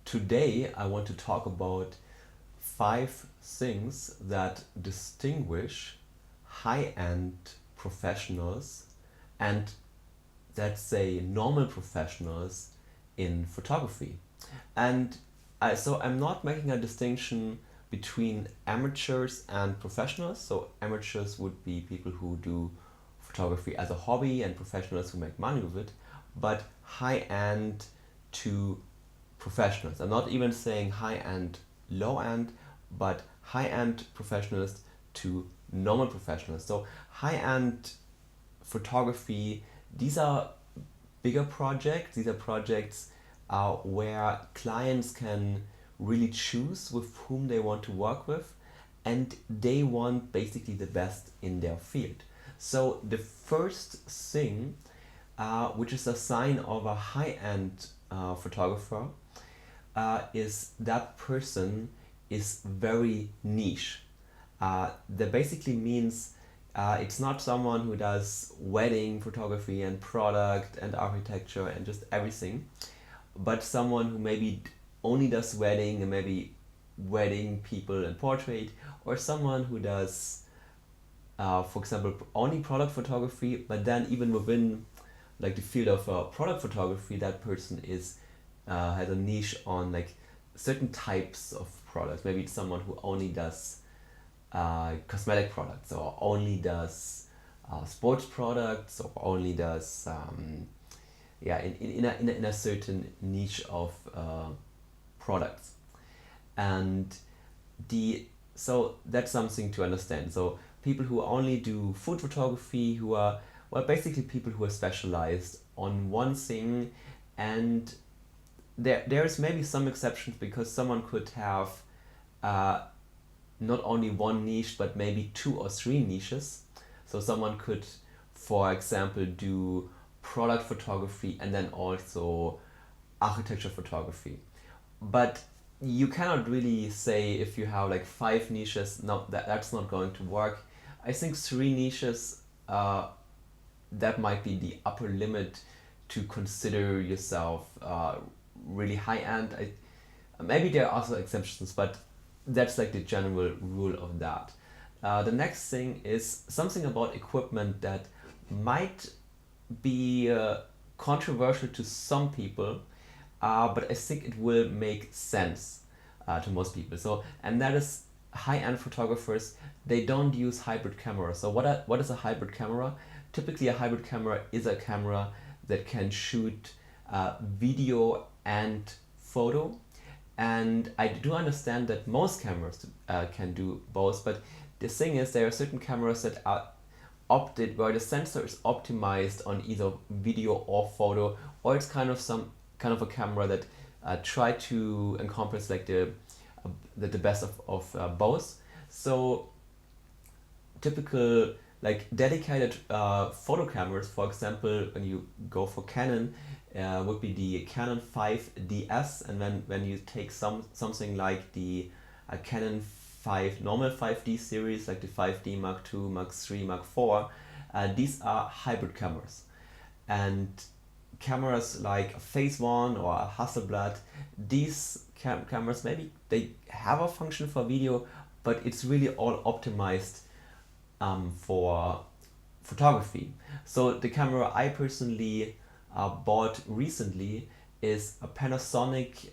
today I want to talk about 5 things that distinguish high-end professionals and, let's say, normal professionals in photography. And so I'm not making a distinction between amateurs and professionals. So amateurs would be people who do photography as a hobby and professionals who make money with it, but high-end to professionals. I'm not even saying high-end, low-end, but high-end professionals to normal professionals. So high-end photography, these are bigger projects. These are projects where clients can really choose with whom they want to work with, and they want basically the best in their field. So the first thing, which is a sign of a high-end photographer, is that person is very niche. That basically means it's not someone who does wedding photography and product and architecture and just everything, but someone who maybe only does wedding and maybe wedding people and portrait, or someone who does, for example, only product photography, but then even within like the field of product photography, that person is has a niche on like certain types of products. Maybe it's someone who only does cosmetic products, or only does sports products, or only does in a certain niche of products. And so that's something to understand. So people who only do food photography, who are, well, basically people who are specialized on one thing. And there's maybe some exceptions, because someone could have not only one niche but maybe 2 or 3 niches. So someone could, for example, do product photography and then also architecture photography. But you cannot really say, if you have like 5 niches, no, that's not going to work. I think 3 niches, that might be the upper limit to consider yourself really high end. Maybe there are also exceptions, but that's like the general rule of that. The next thing is something about equipment that might be controversial to some people, but I think it will make sense to most people. So, and that is, high-end photographers, they don't use hybrid cameras. So what is a hybrid camera? Typically, a hybrid camera is a camera that can shoot video and photo. And I do understand that most cameras can do both, but the thing is, there are certain cameras that are opted where the sensor is optimized on either video or photo, or it's kind of a camera that try to encompass like the best of both. So typical like dedicated photo cameras, for example, when you go for Canon, would be the Canon 5DS, and then when you take something like the Canon 5 normal 5D series, like the 5D Mark II, Mark III, Mark IV, these are hybrid cameras. And cameras like a Phase One or a Hasselblad, these cameras, maybe they have a function for video, but it's really all optimized for photography. So the camera I personally bought recently is a Panasonic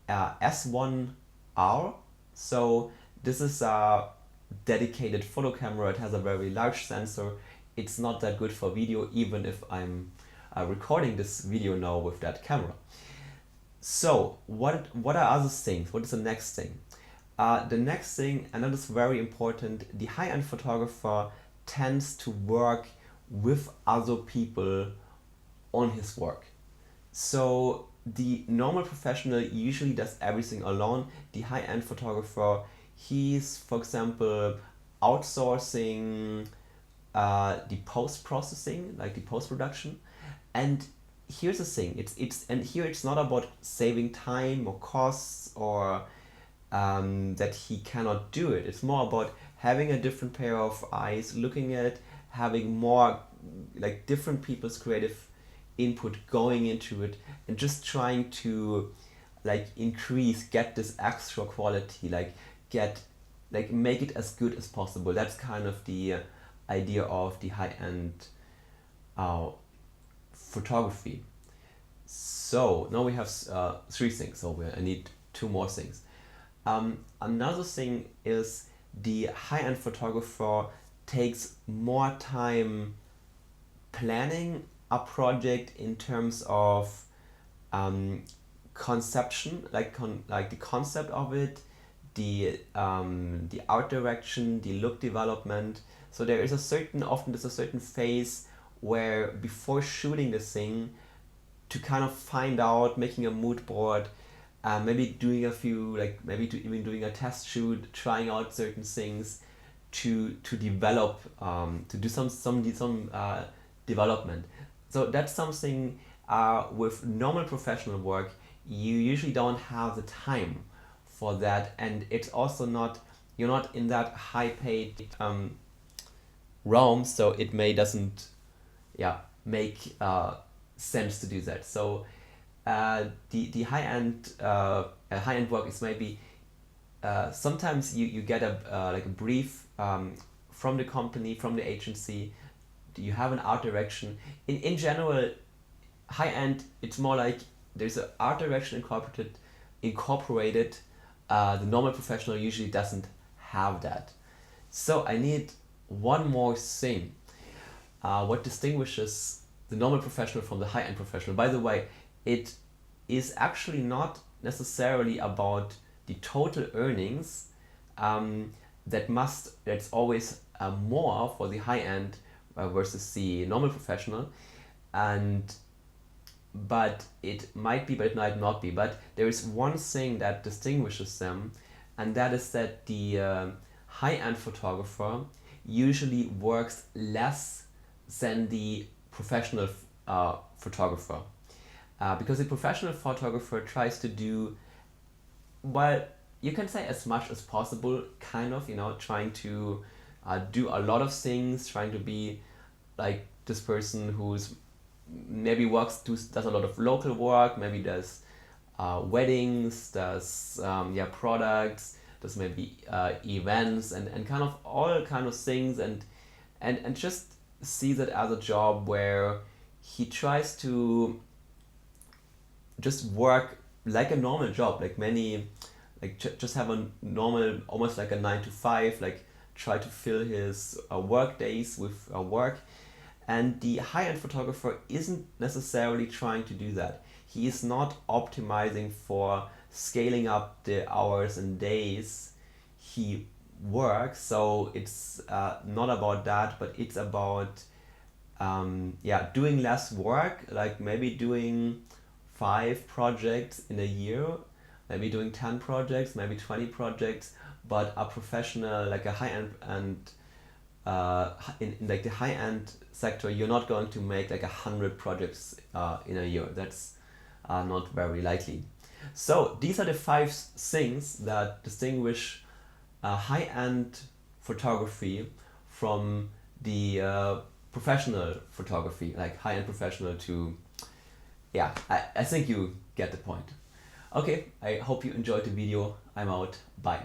S1R. So this is a dedicated photo camera. It has a very large sensor. It's not that good for video, even if I'm recording this video now with that camera. So what are other things? What is the next thing? The next thing, and that is very important, the high-end photographer tends to work with other people on his work. So the normal professional usually does everything alone. The high-end photographer, he's, for example, outsourcing the post-processing, like the post-production. And here's the thing, and here it's not about saving time or costs, or that he cannot do it. It's more about having a different pair of eyes looking at it, having more like different people's creative input going into it, and just trying to like get this extra quality, make it as good as possible. That's kind of the idea of the high-end uh, photography. So now we have three things. So I need two more things. Another thing is the high-end photographer takes more time planning a project in terms of conception, like the concept of it, the art direction, the look development. So often there's a certain phase where before shooting the thing, to kind of find out, making a mood board, maybe doing a few, even doing a test shoot, trying out certain things to develop, to do some development. So that's something with normal professional work, you usually don't have the time for that, and it's also you're not in that high paid realm, so it doesn't make sense to do that. So the high end work is maybe sometimes you get a brief from the company, from the agency. You have an art direction. In general, high end, it's more like there's an art direction incorporated. The normal professional usually doesn't have that. So I need one more thing. What distinguishes the normal professional from the high-end professional? By the way, it is actually not necessarily about the total earnings. That's always more for the high-end versus the normal professional, but it might be, but it might not be. But there is one thing that distinguishes them, and that is that the high-end photographer usually works less than the professional photographer. Because the professional photographer tries to do, well, you can say as much as possible, kind of, trying to do a lot of things, trying to be like this person who's maybe does a lot of local work, maybe does weddings, does products, does maybe events, and kind of all kind of things, and just sees it as a job where he tries to just work like a normal job, just have a normal, almost like a 9 to 5, try to fill his work days with work. And the high-end photographer isn't necessarily trying to do that. He is not optimizing for scaling up the hours and days he works. So it's not about that, but it's about doing less work, like maybe doing 5 projects in a year, maybe doing 10 projects, maybe 20 projects, but a professional, like a high-end, and in like the high-end sector, you're not going to make like 100 projects in a year. That's not very likely. So these are the 5 things that distinguish high-end photography from the professional photography, like high-end professional to, I think you get the point. Okay, I hope you enjoyed the video. I'm out. Bye.